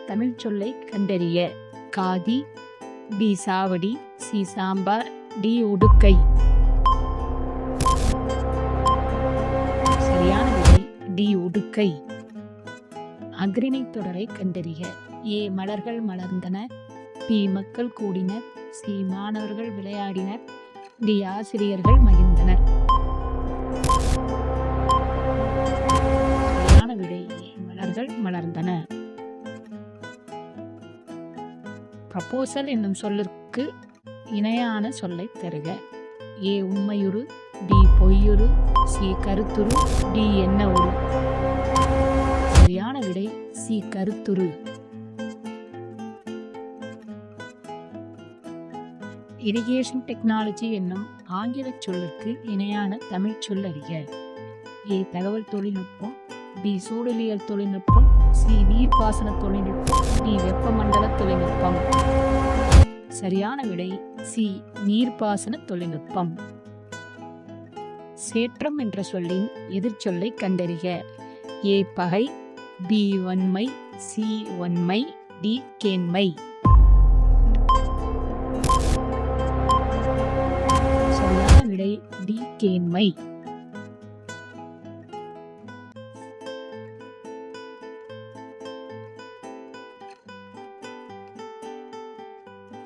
தமிழ் சொல்லை கண்டறிய. காதி, பி சாவடி, சி சாம்பார், டி உடுக்கை. சரியான விடை டி உடுக்கை. அக்ரிணை தொடரை கண்டறிக. ஏ மலர்கள் மலர்ந்தன, பி மக்கள் கூடினர், சி மாணவர்கள் விளையாடினர், டி ஆசிரியர்கள் மகிழ்ந்தனர். சரியான விடை ஏ மலர்கள் மலர்ந்தன. ப்ரப்போசல் என்னும் சொல்லிற்கு இணையான சொல்லை தருக. ஏ உண்மையுறு, பி பொய்யுறு, சி கருத்துரு, டி என்ன உரு. சரியான விடை சி கருத்துரு. இரிகேஷன் டெக்னாலஜி என்னும் ஆங்கில சொல்லுக்கு இணையான தமிழ் சொல் அறிக. ஏ தகவல் தொழில்நுட்பம், பி சூழலியல் தொழில்நுட்பம், சி நீர்ப்பாசன தொழில்நுட்பம், டி வெப்பமண்டல தொழில்நுட்பம். சரியான விடை சி நீர்ப்பாசன தொழில்நுட்பம். சேற்றம் என்ற சொல்லின் எதிர்ச்சொல்லை கண்டறிக. ஏ பகை, பி வன்மை, சி ஒன்மை, டி கேண்மை. சரியான விடை டி கேண்மை.